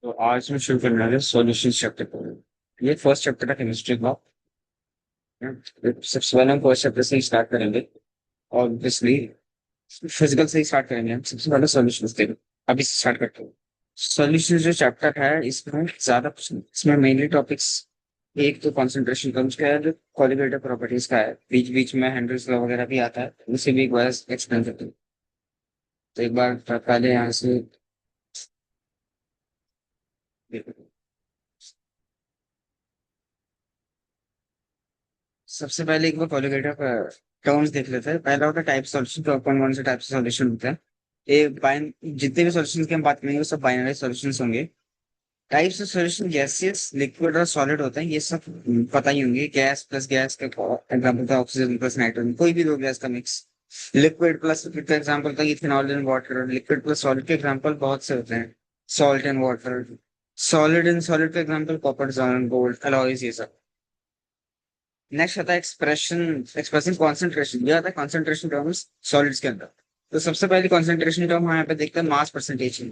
तो आज हम शुरू करने वाले सॉल्यूशन चैप्टर को। ये फर्स्ट चैप्टर है केमिस्ट्री का। सबसे पहले हम फर्स्ट चैप्टर से ही स्टार्ट करेंगे। ऑब्वियसली फिजिकल से ही स्टार्ट करेंगे। हम सबसे पहले सॉल्यूशन देखेंगे। अभी से स्टार्ट करते हैं। सॉल्यूशन जो चैप्टर है इसमें ज्यादा कुछ नहीं, इसमें मेनली टॉपिक्स एक तो कॉन्सेंट्रेशन टर्म्स का है, जो क्वालिटेटिव प्रॉपर्टीज का है, बीच बीच में हेनरीज लॉ वगैरह भी आता है, उसे भी एक बार एक्सप्लेन करते हैं। तो एक बार पहले यहाँ से सबसे पहले एक बार क्वालिटेटिव टर्म्स देख लेते हैं। पहला होता है टाइप सॉल्यूशन। तो कौन से टाइप से सॉल्यूशन होता है? ये बाइन जितने भी सॉल्यूशन की हम बात करेंगे वो सब बाइनरी सॉल्यूशंस होंगे। Types of solution gaseous, liquid और सॉलिड होते हैं, ये सब पता ही होंगे। गैस प्लस गैस का एग्जांपल था ऑक्सीजन प्लस नाइट्रोजन, कोई भी दो गैस का मिक्स। लिक्विड प्लस लिक्विड का एग्जांपल था ethanol and water. Liquid plus solid के एग्जांपल बहुत से होते हैं, salt and water. Solid and solid का example copper, German, gold, alloys, ये सब। नेक्स्ट आता है एक्सप्रेशन, एक्सप्रेसिंग कॉन्सेंट्रेशन। ये आता है कॉन्सेंट्रेशन टर्म्स सॉलिड्स के अंदर। तो सबसे पहले कॉन्सेंट्रेशन टर्म हम यहाँ पे देखते हैं मास परसेंटेज।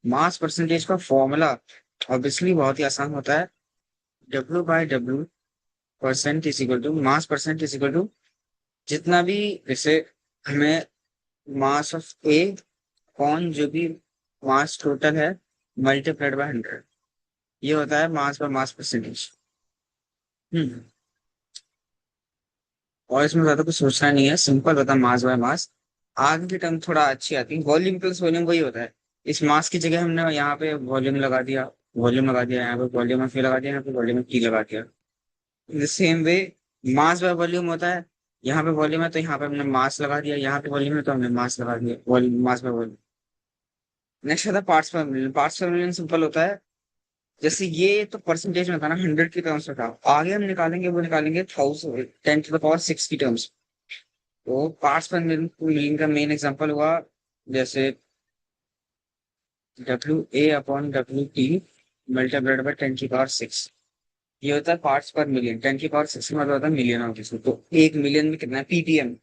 मास परसेंटेज का फॉर्मूला ऑब्वियसली बहुत ही आसान होता है। W by W percent is equal to mass percent is equal to जितना भी, जैसे हमें मास ऑफ ए कौन जो भी मास टोटल है मल्टीप्लाइड बाय 100, ये होता है मास बाय मास परसेंटेज। हम्म और इसमें ज्यादा कुछ सोचना नहीं है, सिंपल होता है मास बाय मास। आगे की टर्म थोड़ा अच्छी आती है, वॉल्यूम प्लस वॉल्यूम वही होता है। इस मास की जगह हमने यहाँ पे वॉल्यूम लगा दिया, वॉल्यूम लगा दिया, यहाँ पे वॉल्यूम ऑफ ए लगा दिया, यहाँ पे वॉल्यूम ऑफ टी लगा दिया। इन the same way mass by volume होता है। यहाँ पे वॉल्यूम है तो यहाँ पे हमने मास लगा दिया, यहाँ पे वॉल्यूम है तो हमने मास लगा दिया, volume mass by volume. Next आता है पार्ट्स पर मिलियन। पार्ट्स पर मिलियन सिंपल होता है, जैसे ये तो परसेंटेज में था ना, 100 की टर्म्स में था। आगे हम निकालेंगे, वो निकालेंगे 10 10 to the power 6 की टर्म्स। तो पार्ट्स पर मिलियन का मेन एग्जांपल हुआ, जैसे W/A/W/T मल्टीप्लाइड बाय 10 की पावर 6। ये होता है पार्ट्स पर मिलियन। 10 की पावर 6 का मतलब होता है मिलियन ऑफ इसको। तो 1 मिलियन में कितना है, पीपीएम।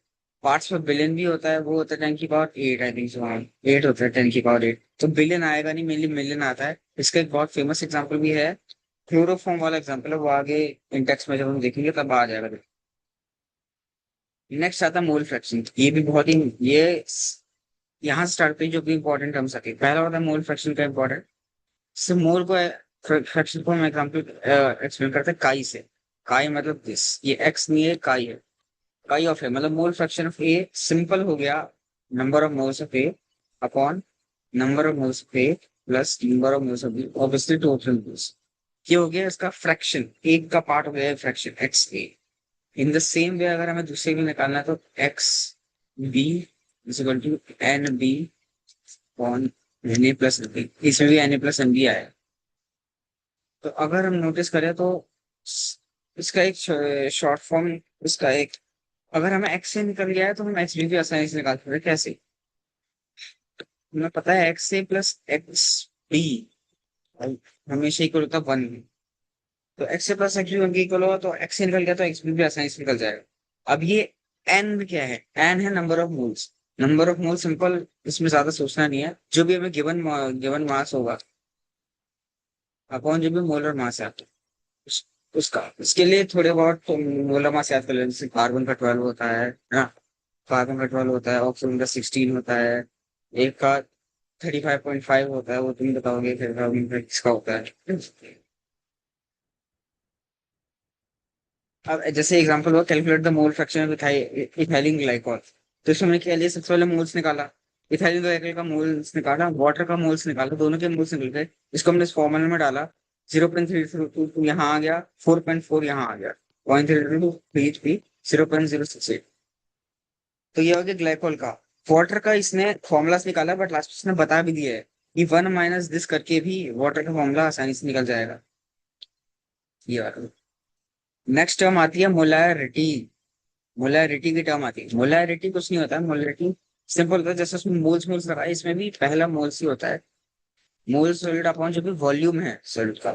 पार्ट्स पर बिलियन भी होता है, वो होता है 10 की पावर 8, आई थिंक सो। हाँ, 8 होता है 10 की पावर 8। तो बिलियन आएगा नहीं, मेनली मिलियन आता है। इसका एक बहुत फेमस एग्जाम्पल भी है, क्लोरोफॉर्म वाला एग्जाम्पल है, वो आगे इंटेक्स में जब हम देखेंगे तब आ जाएगा। नेक्स्ट आता है मोल फ्रैक्शन। ये भी बहुत ही, ये यहाँ से स्टार्ट पे जो भी इंपॉर्टेंट टर्म्स आते हैं। पहला होता है मोल फ्रैक्शन का इंपॉर्टेंट। से मोल को, फ्रैक्शन को हम एग्जाम्पल एक्सप्लेन करते हैं काई से। काई मतलब दिस, ये एक्स नहीं है, काई है। काई ऑफ ए मतलब mole fraction of A, simple हो गया। Number of moles of A upon number of moles of A plus number of moles of B, obviously total moles. ये हो गया इसका फ्रैक्शन, एक का पार्ट हो गया fraction X A. In the same way अगर हमें दूसरे भी निकालना है तो X B is equal to N B upon N A plus B. इसमें भी N A plus N B आया। तो अगर हम नोटिस करें तो इसका एक शॉर्ट फॉर्म, इसका एक, अगर हमें एक्स से निकल गया है तो हम एक्स भी आसानी से निकाल सकते हैं। कैसे? हमें पता है एक्स ए प्लस एक्स बी हमेशा इक्वल होता है 1। तो एक्स ए प्लस एक्स बी 1 के इक्वल होगा, तो एक्स से निकल गया तो एक्स भी आसानी से निकल जाएगा। अब ये एन क्या है? एन है number of moles. Number of mole simple, इसमें ज्यादा सोचना नहीं है। जो भी हमें गिवन गिवन मास होगा अपॉन जो भी मोलर मास है उस, उसका, उसके लिए थोड़े बहुत तो मोलर मास याद कर लें। जैसे कार्बन का 12 होता है ना, कार्बन का 12 होता है, ऑक्सीजन का 16 होता है, एक का 35.5 होता है, वो तुम बताओगे फिर कार्बन का किसका होता है। अब जैसे एग्जांपल हुआ calculate the mole fraction of ethylene glycol. तो इसमें हमने क्या लिया, सबसे पहले मोल्स निकाला, इथाइलिन ग्लाइकॉल का मोल्स निकाला, वाटर का मोल्स निकाला, दोनों के मोल्स निकल गए। इसको हमने इस फॉर्मूले में डाला। 0.322 यहाँ आ गया, 4.4 यहाँ आ गया, 0.32 पीएचपी, 0.068। तो ये हो गया ग्लाइकोल का। वाटर का इसने फॉर्मूला निकाला, बट लास्ट में इसने बता भी दिया है कि 1 माइनस दिस करके भी वाटर का फॉर्मूला आसानी से निकल जाएगा। ये वाला। नेक्स्ट टर्म आती है मोलैरिटी। मोलैरिटी की टर्म आती है। मोलैरिटी कुछ नहीं होता है, मोलैरिटी सिंपल होता है, जैसे उसमें मोल्स मोल्स लगा है, इसमें भी पहला मोल्स ही होता है। मोल सॉलिड अपॉन जो भी वॉल्यूम है सॉलिड का,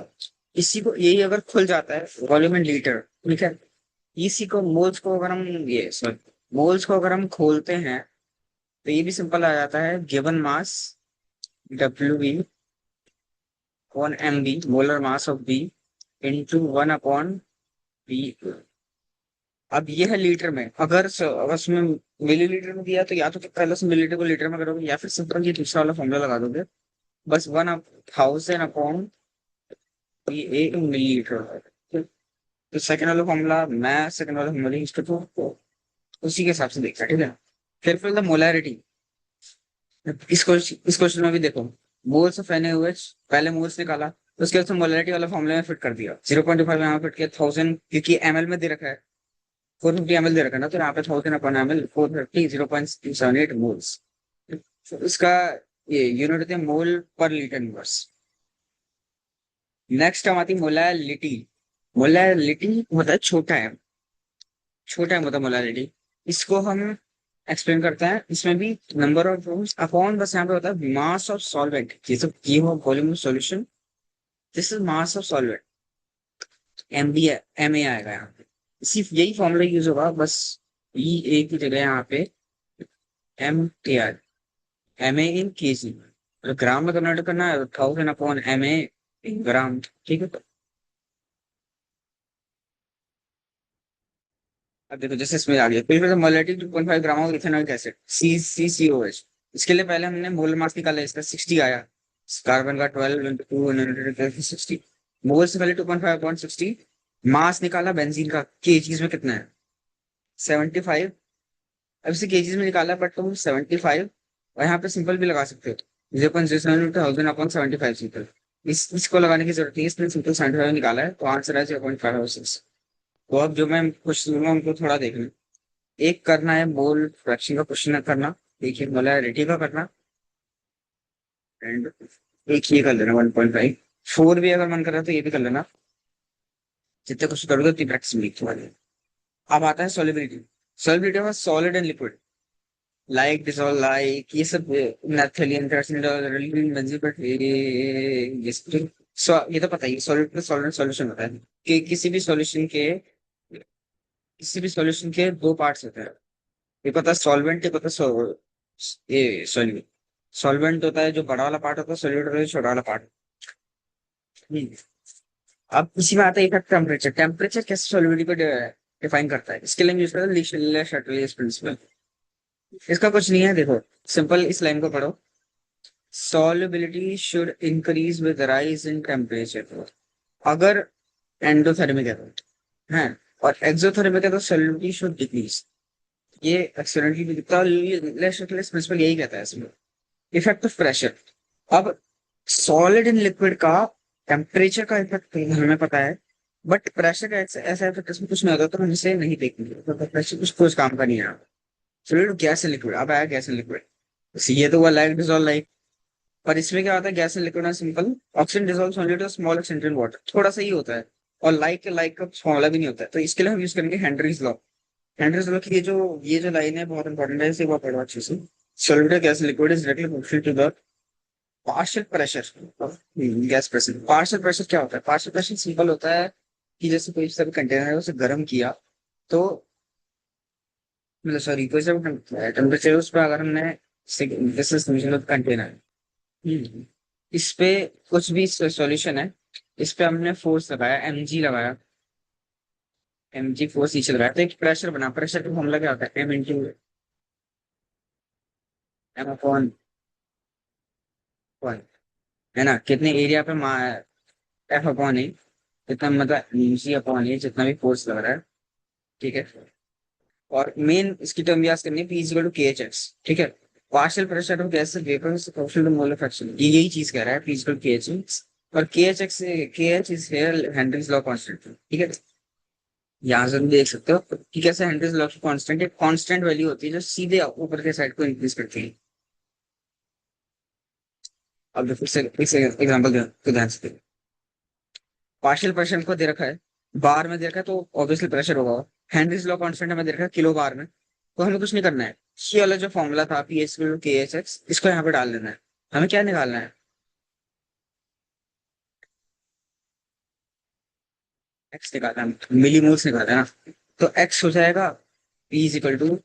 इसी को, यही अगर खुल जाता है वॉल्यूम इन लीटर, ठीक है। इसी को मोल्स को अगर हम, ये सॉरी, मोल्स को अगर हम खोलते हैं तो ये भी सिंपल आ जाता है, given mass W B upon M B, molar mass of B, into 1/बी। अब ये है लीटर में, अगर उसमें मिलीलीटर में दिया तो या तो पहले से मिलीलीटर को लीटर में करोगे या फिर सिंपल ये दूसरा वाला फॉर्मूला लगा दोगे, बस 1000/, ये मिलीलीटर। तो सेकंड वाला फॉर्मूला, मैं सेकंड वाला फॉर्मूला इसको तो उसी के हिसाब से देखा, ठीक है। फिर द मोलैरिटी, इस क्वेश्चन में भी देखो, मोल्स ऑफ NaOH, पहले मोल्स निकाला, तो उसके बाद मोलैरिटी वाला फॉर्मूला में फिट कर दिया, 0.5 यहाँ फिट किया, 1000 क्योंकि ml में दे रखा है, 450 ml दे रखा है ना, तो यहाँ पे 1000/ml, 450, 0.278 मोल्स। तो इसका ये यूनिट होती है मोल पर लीटर इनवर्स। नेक्स्ट हम आती है मोलैलिटी। मोलैलिटी होता है छोटा है मतलब मोलैलिटी। इसको हम एक्सप्लेन करते हैं, इसमें भी नंबर ऑफ मोल्स अपॉन, बस यहाँ पे होता है मास ऑफ सॉल्वेंट, ये सब ये हो volume of solution, this is mass of solvent, MA आएगा यहाँ पे। सिर्फ यही फॉर्मूला यूज होगा बस, ई ए की जगह यहाँ पे MKR, MA इन केजी, ग्राम में कन्वर्ट करना है, 1000/MA इन ग्राम, ठीक है। अब देखो जैसे इसमें आ गया, फिर molality 2.5 gram of ethanoic acid, CCOH। इसके लिए पहले हमने मोल मास निकाला, इसका 60 आया, कार्बन का 12 इंटू 2 60, मोल से पहले 2.5/60, मास निकाला बेंजीन का, केजीज में कितना है 75। अब इसे केजीज में निकाला, बट तुम 75, और यहाँ पे सिंपल भी लगा सकते हो, 0.07/1000/75 सिंपल, इसको लगाने की जरूरत नहीं है, इसने सिंपल 75 निकाला है, तो आंसर है 0.506। तो अब जो मैं क्वेश्चन दूंगा उनको थोड़ा देखना, एक करना है मोल फ्रैक्शन का क्वेश्चन करना, देखिए मोलैरिटी का करना, एंड एक ये कर लेना 1.5, 4 भी अगर मन कर रहा है तो ये भी कर लेना, जितने क्वेश्चन करोगे उतनी प्रैक्टिस मिलेगी तुम्हारी। अब आता है solubility. Solubility of solid and liquid, like dissolve, like ये सब, नैप्थेलियन बेंजीन, बट ये तो पता ही, सॉलिड प्लस सॉल्वेंट सॉल्यूशन होता है कि किसी भी सॉल्यूशन के दो पार्ट्स होते हैं, ये पता है सॉल्वेंट, ये पता है ये सॉल्यूट। सॉल्वेंट होता है जो बड़ा वाला पार्ट होता है, सॉल्यूट होता है जो छोटा वाला पार्ट। अब इसी में आता है इफेक्ट टेम्परेचर। टेम्परेचर कैसे सॉल्युबिलिटी को डिफाइन करता है, इसके लिए हम यूज करते हैं ले प्रिंसिपल। इसका कुछ नहीं है, देखो सिंपल इस लाइन को पढ़ो, solubility should increase with rise in temperature. अगर एंडोथर्मिक है तो, है, और एक्सोथर्मिक है तो सॉल्युबिलिटी शुड डिक्रीज। ये एक्सीडेंटली भी दिखता है, प्रिंसिपल यही कहता है इसमें। इफेक्ट ऑफ प्रेशर, अब सॉलिड इन लिक्विड का टेम्परेचर का इफेक्ट हमें पता है, बट प्रेशर का ऐसा इफेक्ट इसमें कुछ नहीं होता, तो हम इसे नहीं देखेंगे, तो प्रेशर कुछ काम का नहीं है। सॉलिड गैस एंड लिक्विड, अब आया गैस एंड लिक्विड, ये तो हुआ लाइक डिसॉल्व लाइक, पर इसमें क्या होता है गैस एंड लिक्विड में simple, oxygen dissolves only to small extent in water, थोड़ा सा ही होता है, और लाइक का फॉर्मूला भी नहीं होता है, तो इसके लिए हम यूज करेंगे हेनरीज लॉ। हेनरीज लॉ की ये जो लाइन है बहुत इंपॉर्टेंट है, इसे बहुत पढ़ो अच्छे से। Solid gas liquid is directly proportional to the partial pressure, gas pressure. Partial pressure क्या होता है, पार्शियल प्रेशर सिंपल होता है कि जैसे कोई सा भी कंटेनर है उसे गर्म किया, तो मतलब सॉरी कोई सा भी टेम्परेचर उस पर अगर हमने कंटेनर, इस पे कुछ भी सॉल्यूशन है, इस पे हमने फोर्स लगाया, एम जी फोर्स नीचे लगाया, तो एक प्रेशर बना, प्रेशर का फॉर्मूला क्या होता है, एम अपॉन वन, है ना, कितने एरिया पे एफ अपॉन ए, जितना मतलब जी अपॉन ए, जितना भी फोर्स लग रहा है, ठीक है। और मेन इसकी टर्म याद करनी है, P is equal to K H X, ठीक है। Partial pressure of gas vapour proportional to molar fraction, ये यही चीज कह रहा है, P is equal to K H X, और K H is here Henry's law constant, ठीक है। यहाँ से तुम देख सकते हो कि कैसे हेनरीज लॉ की कांस्टेंट एक कांस्टेंट वैल्यू होती है जो सीधे ऊपर के साइड को इंक्रीज करती है। अब फिर से एग्जांपल ध्यान से देखो। पार्शियल प्रेशर को दे रखा है, बार में दे रखा है, तो ऑब्वियसली प्रेशर होगा। हेनरीज लॉ कांस्टेंट हमें दे रखा है किलो बार में, तो हमें कुछ नहीं करना है, ये वाला जो फॉर्मूला था पी एच के एच एक्स, इसको यहाँ पे डाल देना है। हमें क्या निकालना है, एक्स निकालना है, मिलीमोल्स निकालना है ना, तो एक्स हो जाएगा P is equal to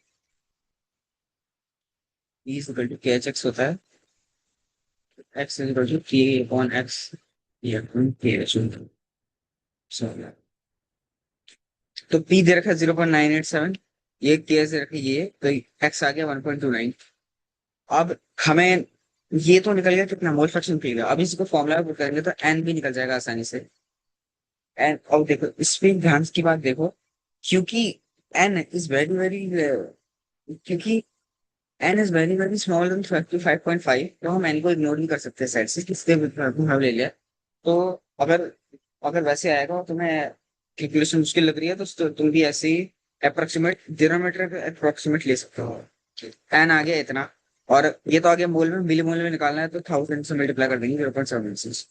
K H X होता है, X is equal to 3 upon X ये तो पी दे रखा है 0.987, ये केस दे रखा है ये, तो एक्स आ गया 1.29। अब हमें ये तो निकल गया कितना, मोल फ्रैक्शन निकल गया। अब इसको फॉर्मूला पुट करेंगे तो एन भी निकल जाएगा आसानी से। एन, और देखो इस पे ध्यान की बात देखो, क्योंकि एन इज वेरी वेरी, क्योंकि N is very very small than 5.5, तो हम एन को इग्नोर नहीं कर सकते साइड से, किसके हम ले लिया। तो अगर अगर वैसे आएगा और तुम्हें कैलकुलेशन मुश्किल लग रही है तो तुम भी ऐसे ही अप्रोक्सीमेट डिनोमिनेटर अप्रोक्सीमेट ले सकते हो। एन आ गया इतना, और ये तो आगे मोल में, मिली मोल में निकालना है तो 1000 से मल्टीप्लाई कर देंगे 0.76।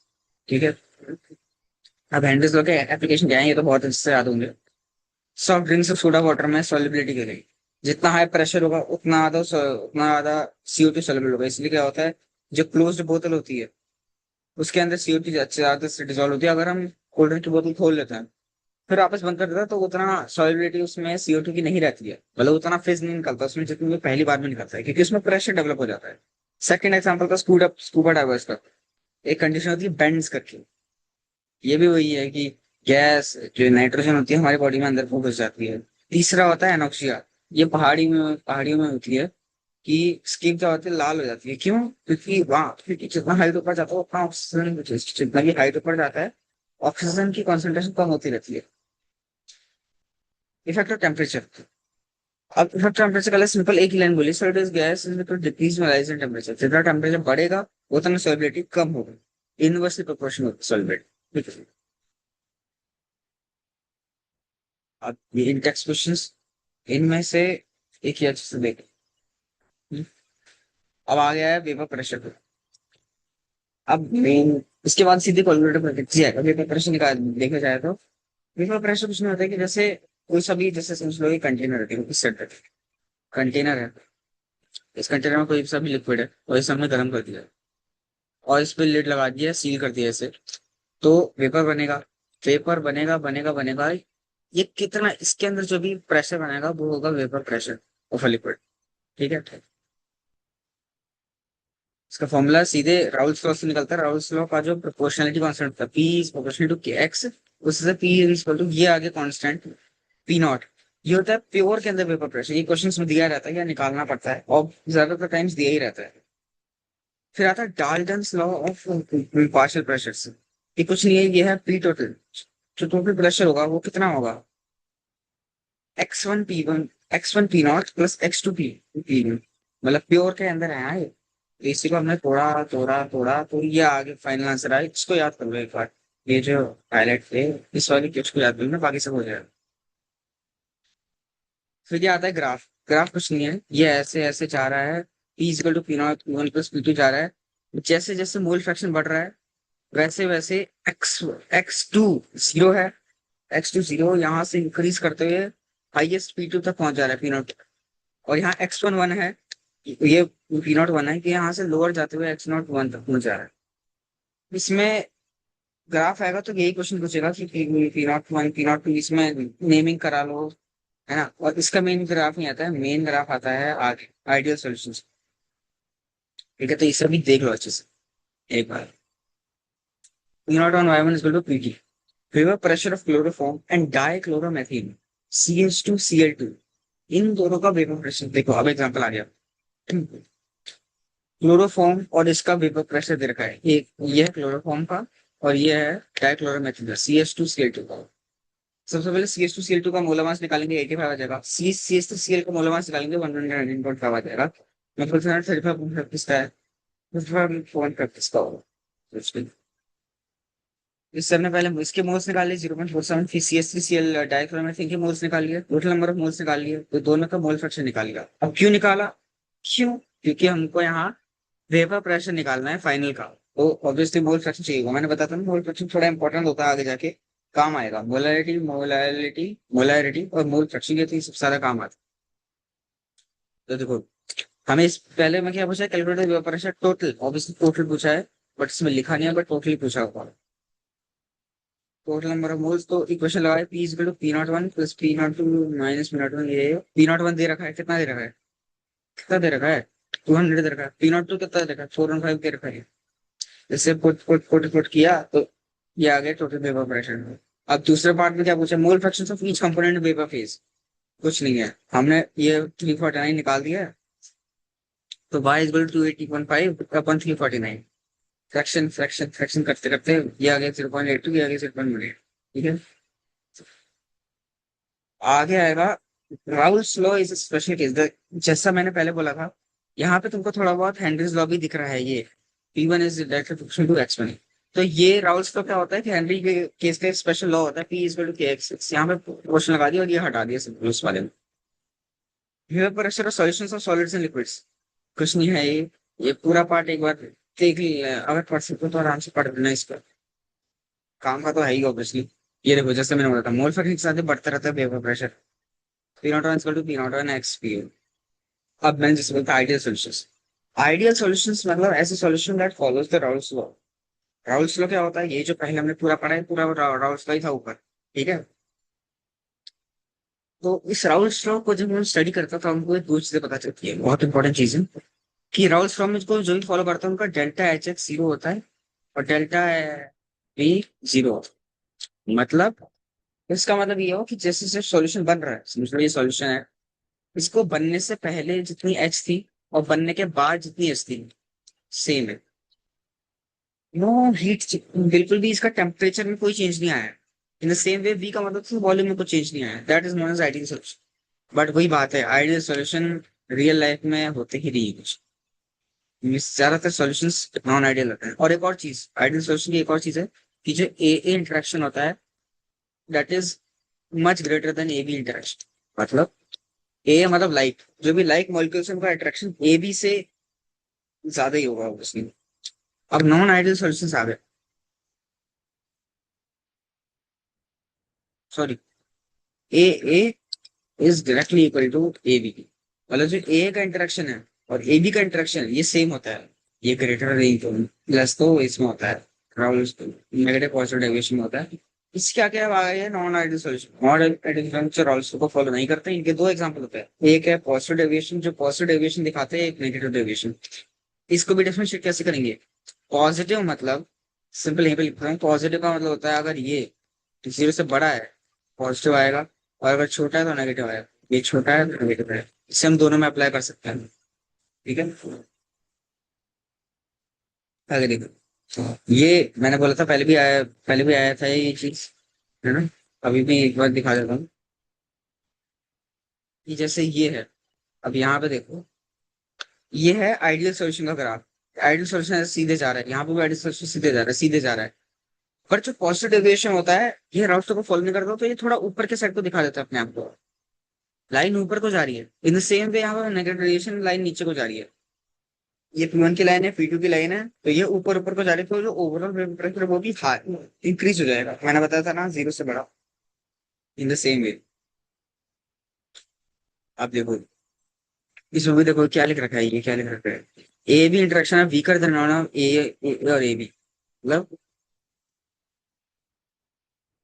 ठीक है। अब हेनरीज लॉ के एप्लीकेशन क्या है ये तो बहुत अच्छे से याद होंगे। सॉफ्ट ड्रिंक्स और सोडा वाटर में सॉल्युबिलिटी के लिए जितना हाई प्रेशर होगा उतना ज्यादा CO2 सॉल्युबल होगा। इसलिए क्या होता है, जो क्लोज्ड बोतल होती है उसके अंदर CO2 ज्यादा से डिजोल्व होती है। अगर हम कोल्ड ड्रिंक की बोतल खोल लेते हैं फिर वापस बंद कर देता है तो उतना सॉलिबिलिटी उसमें CO2 की नहीं रहती है, मतलब उतना फेज नहीं निकलता उसमें जितनी वो पहली बार में निकलता है, क्योंकि उसमें प्रेशर डेवलप हो जाता है। सेकंड एग्जांपल का स्कूबा डाइवर्स का एक कंडीशन होती है बेंड्स करके। ये भी वही है कि गैस जो नाइट्रोजन होती है हमारी बॉडी में अंदर को घुस जाती है। तीसरा होता है एनोक्सिया। ये पहाड़ियों में होती है कि स्किन क्या होती है, लाल हो जाती है। क्यों? क्योंकि जितना हाइट ऊपर जाता है उतना ऑक्सीजन, जितना भी हाइट ऊपर जाता है ऑक्सीजन की कॉन्सेंट्रेशन कम होती रहती है। Effect of temperature. अब इफेक्ट टेम्परेचर का सिंपल एक ही लाइन बोली, so it is gas is to decrease में राइज इन टेम्परेचर। जितना टेम्परेचर बढ़ेगा उतना सॉलिबिलिटी कम होगी, इनवर्सली प्रोपोर्शनल होती सॉलिबिलिटी। अब ये इन टेक्स्ट क्वेश्चंस, इनमें से एक ही अच्छे से देख। अब आ गया है वेपर प्रेशर। अब मेन इसके बाद सीधे कैलकुलेटर पर जी आएगा। वेपर प्रेशर निकाल देखा जाए तो वेपर प्रेशर कुछ नहीं होता है कि जैसे कोई सभी, जैसे समझ लो कंटेनर है, इस सेट कंटेनर है, इस कंटेनर में कोई सा भी लिक्विड है और इसे हमने गर्म कर दिया और इस पे लिड लगा दिया, सील कर दिया इसे, तो वेपर बनेगा। वेपर बनेगा। ये कितना इसके अंदर जो भी प्रेशर बनेगा वो होगा वेपर प्रेशर ऑफ लिक्विड। ठीक है। इसका फॉर्मूला सीधे राउल्स लॉ से निकलता है। राउल्स लॉ का जो प्रोपोर्शनलिटी कांस्टेंट होता है, पी इज प्रोपोर्शनल टू के एक्स, उससे पी इज इक्वल टू ये आगे कांस्टेंट पी नॉट। ये होता है प्योर के अंदर वेपर प्रेशर। ये क्वेश्चन में दिया रहता है या निकालना पड़ता है और ज्यादातर टाइम्स दिया ही रहता है। फिर आता है Dalton's law of partial pressure से। ये कुछ नहीं है, ये है पी टोटल। जो टोटल प्रेशर होगा वो कितना होगा, x1 p1 x1 p0 plus x2 p1, मतलब प्योर के अंदर है हाँ ये। तो इसी को हमने तोड़ा तो ये आगे फाइनल आंसर आया। इसको याद कर लो एक बार, ये जो हाईलाइट थे इस वाले के उसको याद कर लो, बाकी सब हो जाएगा। फिर ये आता है ग्राफ। ग्राफ कुछ नहीं है, ये ऐसे ऐसे जा रहा है, p equal to p0 p1 plus p2 जा रहा है। जैसे जैसे मोल फ्रैक्शन बढ़ रहा है वैसे वैसे x2 जीरो है, x2 जीरो यहाँ से इंक्रीज करते हुए हाईएस्ट p2 तक पहुंच जा रहा है p0 तक। और यहाँ x1 1 है, ये p0 1 है कि यहाँ से लोअर जाते हुए x0 1 तक पहुंच जा रहा है। इसमें ग्राफ आएगा तो यही क्वेश्चन पूछेगा कि p0 1 p0 2 इसमें नेमिंग करा लो, है ना। और इसका मेन ग्राफ नहीं आता है, मेन ग्राफ आता है आगे आइडियल सॉल्यूशन। ठीक है, तो इसे भी देख लो अच्छे से एक बार। p0 on y1 is equal to pt, vapor pressure of chloroform and dichloromethane CH2Cl2, इन दोनों का वेपर प्रेशर देखो। अब एग्जांपल आ गया, क्लोरोफॉर्म और इसका वेपर प्रेशर दे रखा है। ये है क्लोरोफॉर्म का और ये है डाइक्लोरोमेथिल का CH2Cl2 का। सबसे पहले CH2Cl2 का मोलर मास निकालेंगे 85 आ जाएगा। CH3Cl का मोलर मास निकालेंगे 119.5 आ जाएगा। मतलब 35.35 का है, 35.35 का होगा। इस सर ने पहले इसके मोल्स निकाल लिए 0.47, फिर CH3Cl डाइक्लोरोमेथिल के मोल्स निकाल लिए, टोटल नंबर ऑफ मोल्स निकाल लिए, तो दोनों का मोल फ्रैक्शन निकाल लिया। अब क्यों निकाला, क्यों? क्योंकि हमको यहाँ वेपर प्रेशर निकालना है फाइनल का, तो ऑब्वियसली मोल फ्रैक्शन चाहिए होगा। मैंने बताया था ना मोल फ्रैक्शन थोड़ा इंपॉर्टेंट होता है, आगे जाके काम आएगा। मोलैरिटी और मोल फ्रैक्शन के तो ये सबसे ज्यादा काम आता है। तो देखो हमें इस पहले में क्या पूछा है, calculate vapour pressure total, obviously total पूछा है बट इसमें लिखा नहीं है, बट टोटल पूछा होगा। टोटल नंबर ऑफ मोल्स, तो इक्वेशन लगाए P is to p01 plus p02 minus p01। ये p01 दे रखा है, कितना दे रखा है, कितना दे रखा है, 200 दे रखा है। p02 कितना दे रखा है, 415 दे रखा है। जैसे पुट किया तो ये आ गया टोटल वेपर प्रेशर। अब दूसरे पार्ट में क्या पूछा, मोल fraction of each component vapour phase. कुछ नहीं है, हमने ये 349 निकाल दिया है, तो y is equal to 80.5 upon 349। Fraction fraction fraction करते करते ये आ गया 0.82, ये आ गया 0.18। ठीक है, आगे आएगा Raoult's law is special case. जैसा मैंने पहले बोला था, यहाँ पे तुमको थोड़ा बहुत हेनरीज लॉ भी दिख रहा है। ये P1 is directly proportional to x1। तो ये राउल्स लॉ क्या होता है कि हेनरी के केस का स्पेशल लॉ होता है, P is equal to kx। यहाँ पे प्रोपोर्शन लगा दिया और ये हटा दिया सब उस वाले में। Vapour pressure of solutions of solids and liquids. कुछ नहीं है ये पूरा पार्ट एक बार देख लिया, अगर पढ़ सकते हो तो आराम से पढ़ देना इस पर। काम का तो है ही ऑब्वियसली। ये देखो, जैसे मैंने बोला था, मोल फ्रैक्शन के साथ बढ़ता रहता है vapour pressure. P not one equal to P not one X P. अब मैंने जैसे बोलता आइडियल सॉल्यूशंस। आइडियल सॉल्यूशंस मतलब ऐसे solution that follows the Raoult's law. Raoult's law क्या होता है, ये जो पहले हमने पूरा पढ़ा है, पूरा राउल्स लॉ ही था ऊपर। ठीक है, तो इस राउल्स लॉ को जब हम स्टडी करता था, हमको एक दो चीजें पता चलती है, बहुत इंपॉर्टेंट चीज है, कि राउल्स लॉ में को जो भी फॉलो करता है उनका डेल्टा एच एक्स जीरो होता है और डेल्टा बी जीरो होता है। मतलब इसका मतलब ये हो कि जैसे जैसे सॉल्यूशन बन रहा है, समझ लो ये सॉल्यूशन है, इसको बनने से पहले जितनी एच थी और बनने के बाद जितनी एच थी, सेम है। नो हीट, बिल्कुल भी इसका टेम्परेचर में कोई चेंज नहीं आया है। In the same way B का मतलब वॉल्यूम में कोई चेंज नहीं आया, that is known as ideal solution. But वही बात है, आइडियल सोल्यूशन रियल लाइफ में होते ही नहीं है कुछ। ज्यादातर सॉल्यूशंस नॉन आइडियल होते हैं। और एक और चीज, आइडियल सोल्यूशन की एक और चीज है कि जो ए इंटरेक्शन होता है, that is much greater than A B interaction. मतलब ए मतलब लाइक, जो भी लाइक मॉलिक्यूल्स हैं उनका अट्रैक्शन ए बी से ज्यादा ही होगा उसमें। अब नॉन आइडियल सॉल्यूशंस आ गए, sorry, A A is directly equal to A B. मतलब जो ए का इंटरेक्शन है और ए बी का इंटरेक्शन ये सेम होता है। ये ग्रेटर रेन प्लस तो इसमें होता है, नेगेटिव पॉजिटिव डेविएशन में होता है। इसके क्या क्या आ गया है non ideal solution. Non ideal solution Raoul's को फॉलो नहीं करते। इनके दो एग्जांपल होते हैं, एक है पॉजिटिव डेविएशन, जो पॉजिटिव डेविएशन दिखाते हैं, एक नेगेटिव डेविएशन। इसको भी डिफरेंशिएट कैसे करेंगे। पॉजिटिव मतलब सिंपल यहीं पे लिखते हैं, पॉजिटिव का मतलब होता है अगर ये जीरो से बड़ा है पॉजिटिव आएगा, और अगर छोटा है तो नेगेटिव आएगा। ये छोटा है तो नेगेटिव है, इसे हम दोनों में अप्लाई कर सकते हैं। ठीक है, आगे देखो, ये मैंने बोला था पहले भी आया था ये चीज, है ना। अभी भी एक बार दिखा देता हूँ कि जैसे ये है, अब यहाँ पे देखो, ये है आइडियल सॉल्यूशन का ग्राफ। आइडियल सॉल्यूशन सीधे जा रहा है, यहाँ पे भी आइडियल सॉल्यूशन सीधे जा रहा है, सीधे जा रहा है। पर जो पॉजिटिव डेविएशन होता है, ये राउटर को फॉलो नहीं करता, तो ये थोड़ा ऊपर के साइड को दिखा देता है अपने आप को। लाइन ऊपर को जा रही है, इन द सेम वे यहाँ पर नेगेटिव रेडिएशन लाइन नीचे को जा रही है। ये P1 की लाइन है, P2 की लाइन है, तो ये ऊपर ऊपर को जा रही है, तो जो ओवरऑल वेपर प्रेशर वो भी हाई इंक्रीज हो जाएगा। मैंने बताया था ना, जीरो से बड़ा। इन द सेम वे आप देखो, इसमें भी देखो क्या लिख रखा है, ये क्या लिख रखा है, ए बी इंटरेक्शन है वीकर देन ए और ए बी। मतलब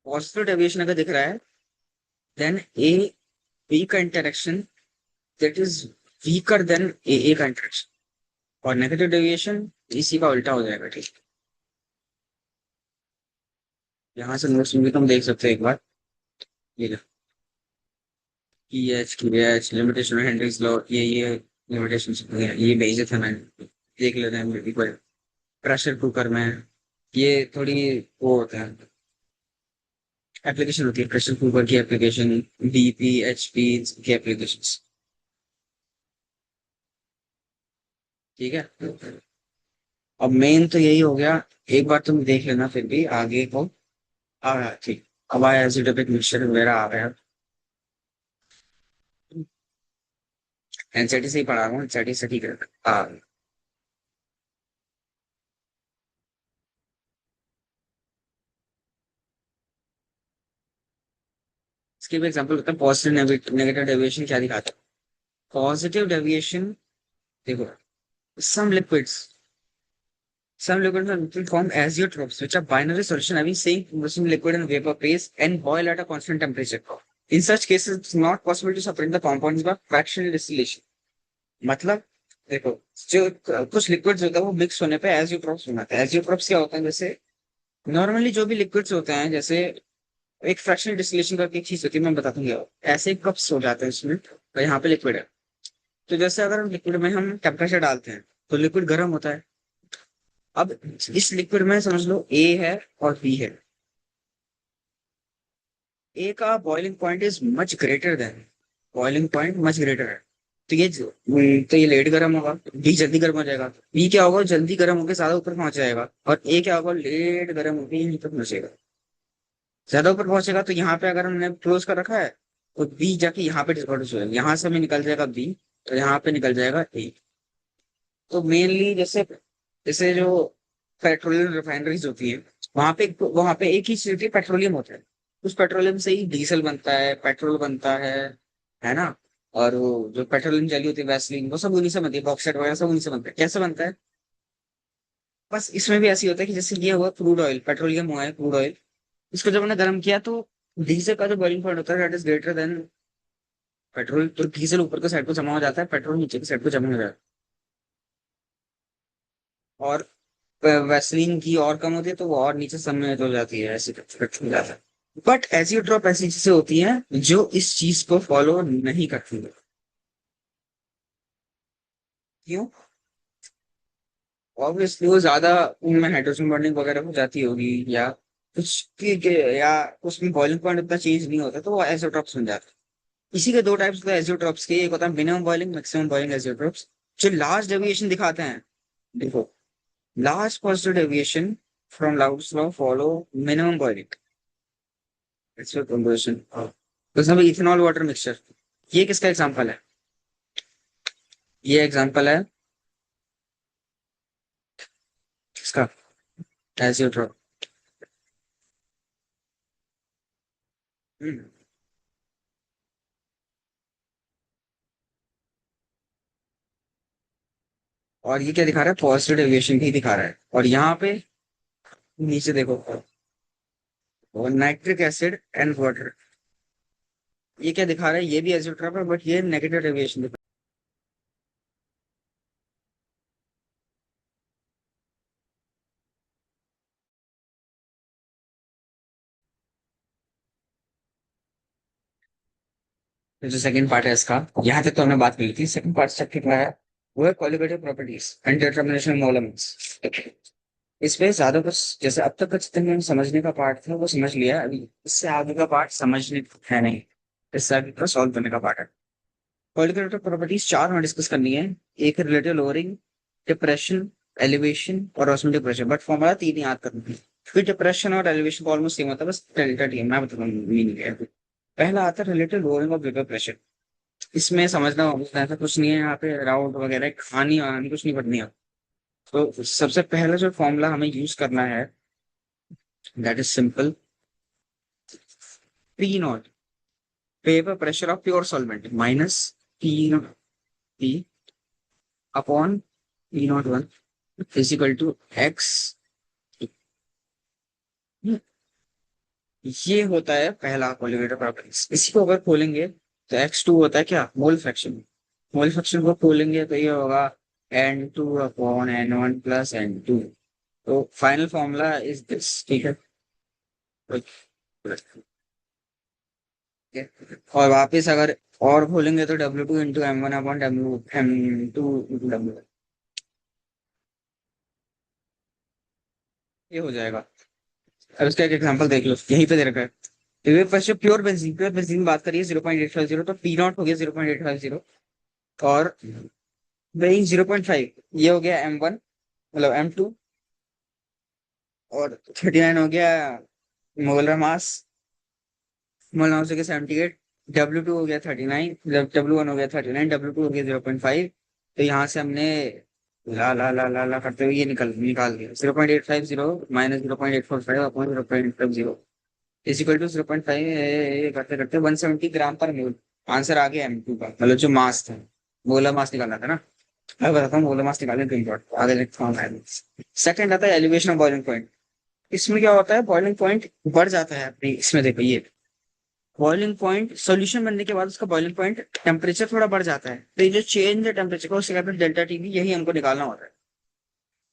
पॉजिटिव डेविएशन अगर दिख रहा है, देन ए बी का interaction that is weaker than A का इंटरेक्शन। और नेगेटिव डेविएशन इसी का उल्टा हो जाएगा। ठीक है, यहाँ से नोट्स में भी तुम देख सकते हो एक बार। ये की एच लिमिटेशन हेनरीज लॉ, ये लिमिटेशन ये भेजे थे मैंने, देख लेते हैं एक बार। प्रेशर कुकर में ये थोड़ी वो होता है, एप्लीकेशन होती है प्रेशर कुकर की, एप्लीकेशन बीपी एचपी की एप्लीकेशन। ठीक है, अब मेन तो यही हो गया। एक बार तुम देख लेना फिर भी आगे को। ठीक, अब आया एसिडोपिक मिक्सचर वगैरह आ गया। एनसीटी से ही पढ़ा रहा हूँ, एनसीटी से ठीक है। हाँ, इसके भी एग्जांपल होता है। पॉजिटिव नेगेटिव डेविएशन क्या दिखाता है। पॉजिटिव डेविएशन देखो, some liquids some liquids are formed azeotrophs, which are binary solution having same combustion liquid and vapor phase and boil at a constant temperature. In such cases, it's not possible to separate the compounds by fractional distillation. मतलब देखो, जो कुछ liquids होता है वो mix होने पे azeotropes बनाते हैं। एजियोट्रॉप्स क्या होता है, जैसे नॉर्मली जो भी लिक्विड्स होते हैं, जैसे एक फ्रैक्शनल डिस्टिलेशन करके एक चीज होती है, मैं बताता हूँ। ऐसे कप्स हो जाते हैं इसमें, और यहाँ पे लिक्विड है। तो जैसे अगर लिक्विड में हम टेम्परेचर डालते हैं तो लिक्विड गर्म होता है। अब इस लिक्विड में समझ लो ए है और बी है। ए का boiling point is much greater than, boiling point much greater है। तो ये लेट गर्म होगा, बी जल्दी गर्म हो जाएगा। बी क्या होगा, जल्दी गर्म होकर ज्यादा ऊपर पहुंच जाएगा। और ए क्या होगा, लेट गर्म होकर यहीं तक पहुंचेगा, ज्यादा ऊपर पहुंचेगा। तो यहाँ पे अगर हमने क्लोज कर रखा है, तो बी जाके यहाँ पे डिस्पर्स हो जाएगा, यहाँ से हमें निकल जाएगा बी, तो यहाँ पे निकल जाएगा ए। तो मेनली जैसे जैसे जो पेट्रोलियम रिफाइनरीज होती है, वहां पे एक ही चीज होती है, पेट्रोलियम होता है। उस पेट्रोलियम से ही डीजल बनता है, पेट्रोल बनता है ना। और वो जो पेट्रोलियम जली होती है, वैसलीन, वो सब उन्हीं से बनती है, बॉक्साइट वगैरह सब उन्हीं से बनता है। कैसे बनता है, बस इसमें भी ऐसे ही होता है कि जैसे ये हुआ क्रूड ऑयल, पेट्रोलियम हुआ है क्रूड ऑयल, इसको जब हमने गर्म किया तो डीजल का जो बॉइलिंग पॉइंट होता है that is greater than petrol. तो डीजल ऊपर के साइड को जमा हो जाता है, पेट्रोल नीचे के साइड को जमा हो जाता है। और वैसलीन की और कम होती है, तो वो और नीचे सम्मिलित हो जाती है, ऐसे करके हो जाता है। बट एजियोट्रॉप ऐसी चीजें होती हैं जो इस चीज को फॉलो नहीं करती है। क्यों? ऑब्वियसली वो ज्यादा उनमें हाइड्रोजन बॉन्डिंग वगैरह हो जाती होगी, या कुछ या उसमें बॉइलिंग पॉइंट उतना चेंज नहीं होता, तो वो एजियोट्रॉप्स बन जाते हैं। इसी के दो टाइप्स होते हैं एजियोट्रॉप्स के, एक होता है minimum boiling, maximum boiling azeotropes. जो लार्ज डेविएशन दिखाते हैं, देखो, large positive deviation from Raoult's law follow minimum boiling composition. जैसे इथेनॉल वाटर मिक्सचर, ये किसका एग्जांपल है? ये एग्जांपल है किसका? एजियोट्रॉप। हम्म। और ये क्या दिखा रहा है, पॉजिटिव डेविएशन ही दिखा रहा है। और यहाँ पे नीचे देखो, नाइट्रिक एसिड एंड वाटर, ये क्या दिखा रहा है, ये भी एजियोट्रॉप है, बट ये नेगेटिव डेविएशन दिखा रहा है। जो सेकंड पार्ट है इसका, यहाँ तक तो हमने बात की थी। सेकंड पार्ट चैप्टर क्या है, वो है क्वालिटेटिव प्रॉपर्टीज एंड डिटरमिनेशन मोलमेंट्स। इस पे ज्यादा कुछ, जैसे अब तक का जितने हम समझने का पार्ट था वो समझ लिया, अभी इससे आगे का पार्ट समझने है नहीं, इससे आगे का सॉल्व करने का पार्ट है। क्वालिटेटिव प्रॉपर्टीज चार हमें डिस्कस करनी है। एक रिलेटिव लोअरिंग, डिप्रेशन, एलिवेशन और ऑस्मोटिक प्रेशर। बट फॉर्मूला तीन ही याद करना है, क्योंकि डिप्रेशन और एलिवेशन को ऑलमोस्ट सेम होता है, बस डेल्टा टी है। मैं बताऊँ मीनिंग है। पहला आता है relative lowering of vapour pressure. इसमें समझना होता है, ऐसा कुछ नहीं है यहाँ पे, राउंड वगैरह कहानी वहानी कुछ नहीं पढ़नी है। तो सबसे पहला जो फॉर्मूला हमें यूज करना है, that is simple, P not, vapour pressure of pure solvent, minus P P upon P not one physical to X. ये होता है पहला कोलिगेटर प्रॉपर्टीज। इसी को अगर खोलेंगे तो एक्स टू होता है क्या, मोल फ्रैक्शन। मोल फ्रैक्शन को खोलेंगे तो ये होगा N two upon N one plus N two. तो फाइनल फॉर्मूला इज दिस, ठीक है। और वापस अगर और खोलेंगे तो W two into M one upon W M two into W, ये हो जाएगा। अब इसका एक एग्जांपल देख लो, यहीं पे दे रखा है। तो ये फर्स्ट प्योर बेंजीन बात करिए 0.850, तो पी नॉट हो गया 0.850, और वही 0.5, ये हो गया एम वन, मतलब एम टू, और 39 हो गया मोलर मास, मोलर मास हो गया 78, डब्ल्यू टू हो गया 39, डब्ल्यू वन हो गया 39, डब्ल्यू टू हो गया 0.5। तो यहाँ से हमने ला करते हुए ये निकाल दिया 0.850 minus 0.845 upon 0.50 is equal to 0.5 करते करते 170 ग्राम पर मोल। आंसर आ गया एम टू का, मतलब जो मास था, मोलर मास निकालना था ना। मैं बताता हूँ मोलर मास निकालने का इम्पोर्ट, आगे लिखता हूँ मैं। सेकंड आता है एलिवेशन ऑफ बॉइलिंग पॉइंट। इसमें क्या होता है, बॉइलिंग पॉइंट बढ़ जाता है अपनी, इसमें देखो ये बॉइलिंग पॉइंट सॉल्यूशन बनने के बाद उसका बॉइलिंग पॉइंट टेम्परेचर थोड़ा बढ़ जाता है, तो ये जो चेंज है टेम्परेचर का, उससे कहते हैं डेल्टा टी, यही हमको निकालना होता है।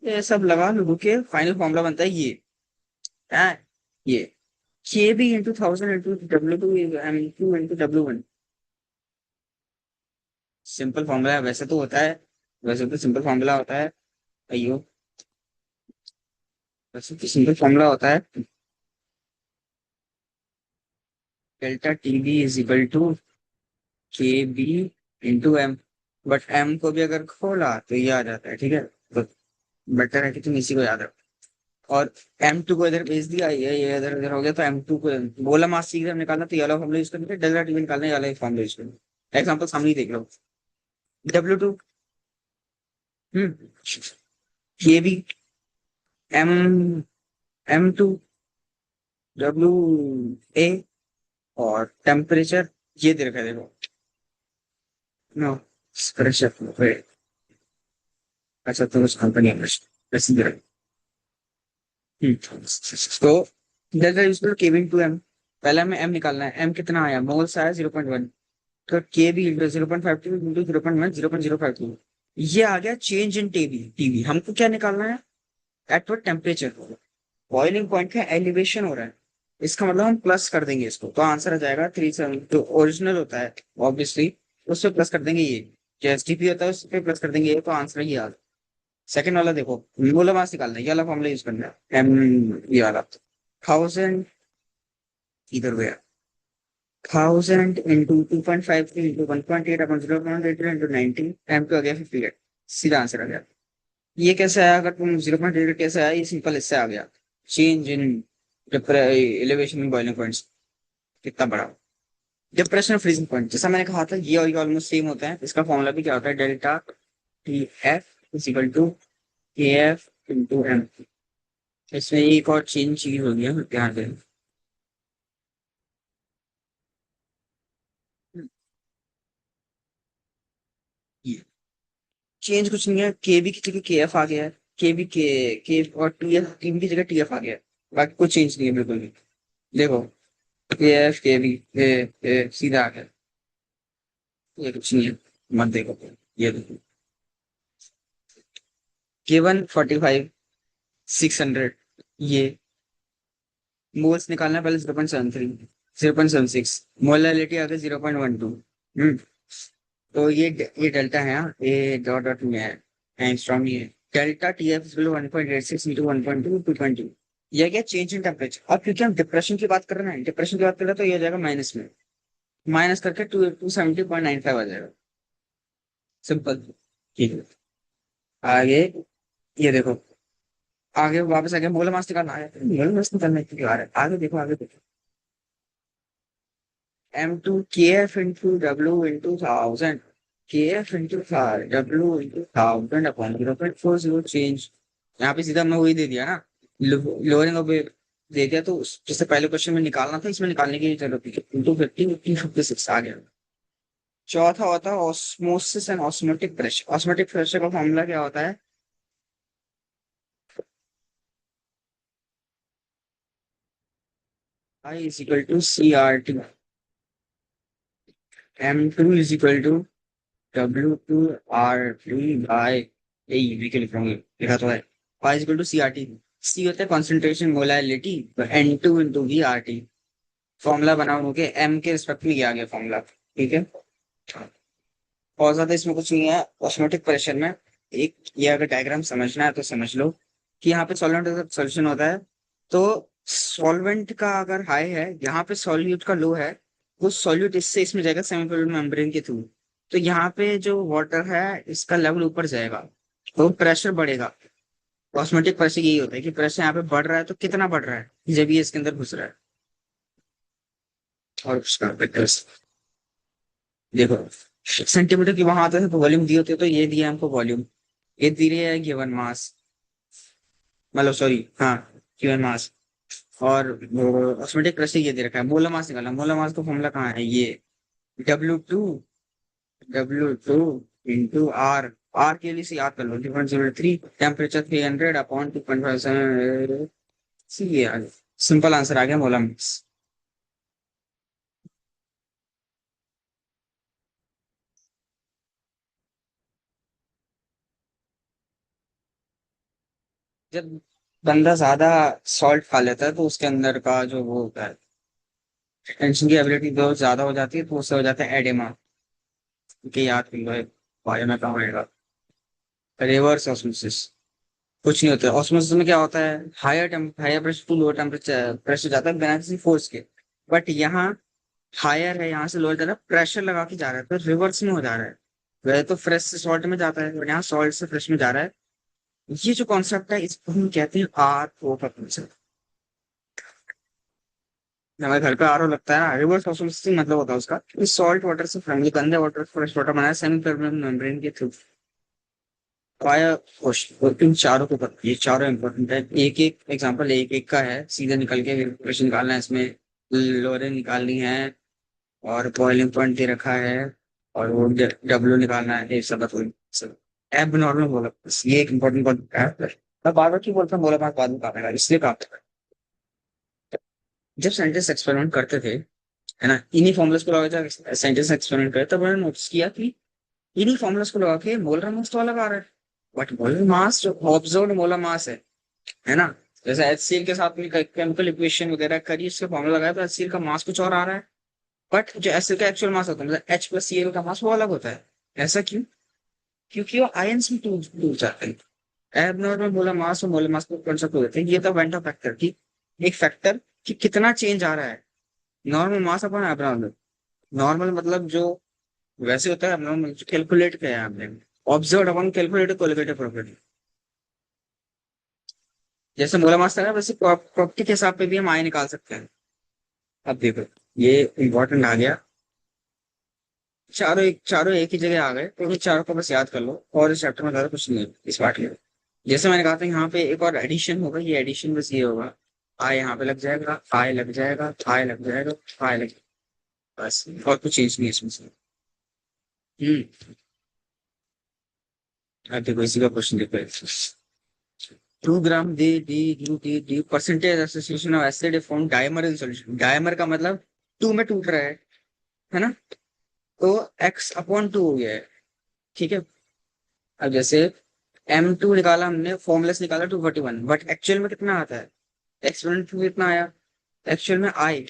ये सब लगा लुगू के फाइनल फॉर्मूला बनता है ये। है ये K B into 1000 into W2 M two into W1। Simple formula है वैसे तो होता है, वैसे तो सिंपल फॉर्मूला होता है। अयो, वैसे तो सिंपल फॉर्मूला होता है delta T B is equal to K B into M. But M को भी अगर खोला तो ये आ जाता है, ठीक है। तो बेटर है कि तुम इसी को याद रखो। और एम टू को इधर भेज दिया, ये इधर इधर हो गया, तो एम टू को बोला मास सीधे निकालना तो ये वाला फॉर्मूला यूज करना, डेल्टा टी बी निकालना ये वाला फॉर्मूला यूज करना। एग्जाम्पल सामने ही देख लो। W2, K B, M, M2, WA, और टेम्परेचर ये दे रखा है देखो। No, pressure. अच्छा तो उस कंपनी है प्रेशर दे रखा है। तो डेल्टा यूज करो केविन टू एम। पहले हमें एम निकालना है, एम कितना आया, मोल्स आया 0.1। तो के बी इंटू 0.52 इंटू 0.1 0.052, ये आ गया चेंज इन टीबी। टीबी हमको क्या निकालना है, at what temperature. Boiling point का एलिवेशन हो रहा है, इसका मतलब हम प्लस कर देंगे इसको, तो आंसर आ जाएगा 37। जो ओरिजिनल होता है ऑब्वियसली उस पर प्लस कर देंगे ये, जो एसटीपी होता है उस पर प्लस कर देंगे ये, तो आंसर ये आ। सेकंड वाला देखो, मोलर मास निकालना है, ये वाला फॉर्मूला यूज करना है, एम, ये वाला 1000, इधर गया 1000 into 2.53 into 1.8 upon 0.8 into 90, M पे आ गया 58। सीधा आंसर आ गया। ये कैसे आया, अगर तुम 0.8 कैसे आया, ये सिंपल इससे आ गया, change in elevation in boiling points कितना बड़ा। डिप्रेशन फ्रीजिंग पॉइंट, जैसा मैंने कहा था ये और ये ऑलमोस्ट सेम होता है, इसका फॉर्मूला भी क्या होता है, delta T F is equal to K F into M. इसमें एक और चेंज चीज हो गया, ध्यान दें। ये चेंज कुछ नहीं है, के बी की जगह के एफ आ गया है, के बी के और टी एफ, टीम की जगह टी एफ आ गया है। बाकी कोई चेंज नहीं है बिल्कुल भी। देखो के एफ के बी सीधा आ गया, ये कुछ नहीं है, मत देखो। ये देखो के 145 600, ये मोल्स निकालना है पहले 0.73 0.76, मोलैलिटी आ गई 0.12। तो ये डेल्टा है, हाँ, ये डॉट डॉट में है, एंगस्ट्रॉम ही है। डेल्टा टी एफ 1.86 इंटू 1.2 2.2, यह क्या चेंज इन टेम्परेचर। अब क्योंकि हम डिप्रेशन की बात कर रहे हैं, डिप्रेशन की बात कर रहे हैं, तो ये आ जाएगा माइनस में, माइनस करके 270.95 आ जाएगा। सिंपल, ठीक है। आगे ये देखो, आगे वापस आगे मोलर मास निकालना है, मोलर मास निकालना है, क्योंकि आ रहा है आगे देखो, आगे देखो। M2 KF into W into 1000, KF into W into 1000 upon 0.40 change. यहाँ पे सीधा हमने वही दे दिया ना, लोअरिंग ऑफ दे दिया, तो जैसे पहले क्वेश्चन में निकालना था, इसमें निकालने की जरूरत नहीं, इंटू 50 आ गया। चौथा होता है osmosis and osmotic pressure. Osmotic pressure का फॉर्मूला क्या होता है, I is equal to CRT, M2 is equal to W2 RT by A, V के लिख रहा हूँ, लिखा तो है। Y is equal to CRT, C होता है कॉन्सेंट्रेशन मोलैलिटी, तो N2 into V R T. Formula बना के M के रिस्पेक्ट में ये आ गया फॉर्मूला, ठीक है। और ज्यादा इसमें कुछ नहीं है ऑस्मोटिक प्रेशर में। एक ये अगर डायग्राम समझना है तो समझ लो कि यहाँ पे सॉल्वेंट का सोल्यूशन होता है, तो सॉल्वेंट का अगर हाई है, यहाँ पे सॉल्यूट का लो है, वो सॉल्यूट इससे इसमें जाएगा सेमीफ्लूइड मेम्ब्रेन के थ्रू, तो यहाँ पे जो वाटर है इसका लेवल ऊपर जाएगा, तो प्रेशर बढ़ेगा। ऑस्मोटिक प्रेशर यही होता है कि प्रेशर यहाँ पे बढ़ रहा है, तो कितना बढ़ रहा है, जब ये इसके अंदर घुस रहा है। और उसका देखो सेंटीमीटर की वहां आते हैं तो वॉल्यूम दी होती है, तो ये दिया हमको वॉल्यूम, ये दी रही है गिवन मास, मतलब सॉरी हाँ, गिवन मास। और ऑस्मोटिक प्रेशर ये दे रखा है, मोलर मास निकालना, मोलर मास का फॉर्मूला कहाँ है, ये W2 इंटू आर, आर के लिए से याद कर लो 3.03, टेम्परेचर 300 अपॉन 2.57, सी आ गया। सिंपल आंसर आ गया मोलर मास। जब बंदा ज्यादा सॉल्ट खा लेता है तो उसके अंदर का जो वो होता है टेंशन की एबिलिटी बहुत ज्यादा हो जाती है, तो उससे हो जाता है एडेमा। क्योंकि याद कर लो बायो में काम आएगा। रिवर्स ऑस्मोसिस कुछ नहीं होता है। ऑस्मोसिस में क्या होता है, higher pressure to lower temperature pressure जाता है बिना किसी फोर्स के। बट यहाँ हायर है, यहाँ से लोअर जा रहा है, प्रेशर लगा के जा रहा है, तो रिवर्स में हो जा रहा है। वह तो फ्रेश से सॉल्ट में जाता है, बट यहाँ सॉल्ट से फ्रेश में जा रहा है। ये जो कॉन्सेप्ट है इसको हम कहते हैं आर ओ का कॉन्सेप्ट। हमारे घर पे आरओ लगता है ना, रिवर्स ऑस्मोसिस मतलब होता है उसका कि सॉल्ट वाटर से फ्रेंडली गंदे वाटर फ्रेश वाटर बनाया सेमी परमेबल मेम्ब्रेन के थ्रू। पाया इन चारों को ये चारों इंपॉर्टेंट है। एक एक एग्जांपल एक एक का है, सीधे निकल के क्वेश्चन निकालना है इसमें। लोरे निकालनी है और बॉइलिंग पॉइंट दे रखा है और वो डब्ल्यू निकालना है, ये सब एब नॉर्मल बोला बस, ये एक इंपॉर्टेंट पॉइंट है। मैं बार बार क्यों बोलता हूँ, बोला बात बाद में काम आएगा इसलिए काम। जब साइंटिस्ट एक्सपेरिमेंट करते थे, है ना, इन्हीं फॉर्मुलास को लगा जब साइंटिस्ट एक्सपेरिमेंट करे तब उन्होंने नोटिस किया कि इन्हीं फॉर्मुलास को लगा के मोलर मास तो अलग आ रहा है। बट मोलर मास जो ऑब्जर्व्ड मोलर मास है ना, जैसे HCl के साथ में केमिकल इक्वेशन वगैरह करी, उससे फॉर्मुला लगाया तो HCl का मास कुछ और आ रहा है। बट जो HCl का एक्चुअल मास होता है, मतलब H+Cl का मास वो अलग होता है। ऐसा क्यों? क्योंकि वो आयंस में टूट टूट जाते हैं। एबनॉर्मल मोलर मास और मोलर मास को कंसेप्ट होते हैं, ये तो वेंटा फैक्टर की एक फैक्टर कि कितना चेंज आ रहा है। Normal mass upon abnormal, normal मतलब जो वैसे होता है, एबनॉर्मल जो कैलकुलेट किया है हमने, observe upon calculated colligative property. जैसे मोलर मास था ना, वैसे प्रॉपर्टी के हिसाब पे भी हम आय निकाल सकते हैं। अब देखो, ये इंपॉर्टेंट आ गया। चारों एक ही जगह आ गए, तो इन चारों को बस याद कर लो और इस चैप्टर में ज्यादा कुछ नहीं है इस पार्ट में। जैसे मैंने कहा था यहाँ पे एक और एडिशन होगा, ये एडिशन बस ये होगा, आय यहाँ पे लग जाएगा, आय लग जाएगा, आय लग जाएगा, आय लग जाएगा, बस और कुछ चेंज नहीं है इसमें से। हम्म। अब देखो इसी का क्वेश्चन देखो। 2 gram D percentage association of acid form dimer in solution. Dimer का मतलब 2 में टूट रहा है ना, तो x/2 हो गया है। ठीक है। अब जैसे M2 निकाला हमने, फॉर्मुलेस निकाला 241, बट एक्चुअल में कितना आता है, एक्सपोनेंट कितना आया, एक्चुअल में आई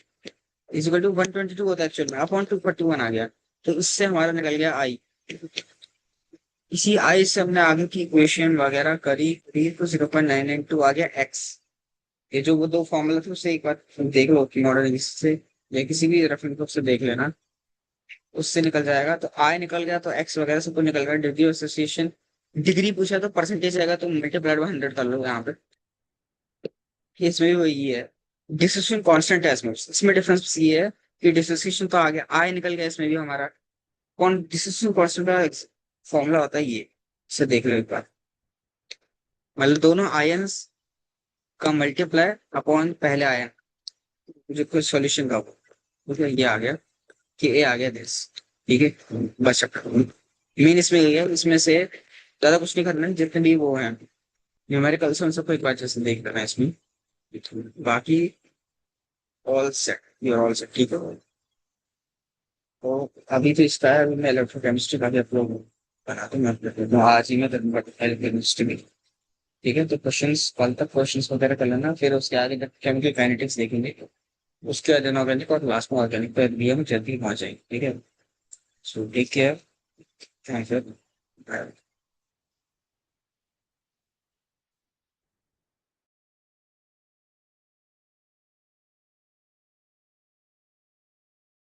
इजिकल टू 122 होता है, एक्चुअल में अपॉन 241 आ गया। तो इससे हमारा निकल गया आई। इसी आई से हमने आगे की इक्वेशन वगैरह करी करी तो 0.992 आ गया एक्स। ये जो वो दो फॉर्मूला थे उससे एक बार देख लो कि मॉडल इंग्लिश से या किसी भी रेफरेंस बुक से देख लेना, उससे निकल जाएगा। तो आई निकल गया तो एक्स वगैरह सब कुछ निकल गया। डिग्री एसोसिएशन, डिग्री पूछा तो परसेंटेज आएगा, तो मल्टीप्लाइड बाय 100 कर लो यहाँ पे। इसमें भी वही है, डिसोसिएशन कांस्टेंट है इसमें। इसमें डिफरेंस बस ये है कि डिसोसिएशन तो आ गया, आई निकल गया, इसमें भी हमारा कौन डिसोसिएशन कांस्टेंट का फॉर्मूला होता है ये, इसे देख लो एक बार। मतलब दोनों आयंस का मल्टीप्लाई अपॉन पहले आयन जो कुछ सॉल्यूशन का हो, तो ये आ गया कि ए आ गया दिस। ठीक है, बस मेन इसमें ये है, इसमें से ज्यादा कुछ नहीं करना है, जितने भी वो हैं न्यूमेरिकल्स उन सबको एक बार जैसे देख लेना है इसमें। बाकी all set, you're all set. ठीक है, तो अभी तो इसका है, अभी मैं इलेक्ट्रोकेमिस्ट्री का भी अपलोड बना दूँ, मैं upload कर दूँ आज ही, मैं करूँगा इलेक्ट्रोकेमिस्ट्री में। ठीक है, तो क्वेश्चंस कल तक क्वेश्चंस वगैरह कर लेना, फिर उसके आगे केमिकल काइनेटिक्स देखेंगे, उसके बाद इनऑर्गेनिक और लास्ट में ऑर्गेनिक पर भी हम जल्दी पहुंच जाएंगे। ठीक है, so take care, thank you.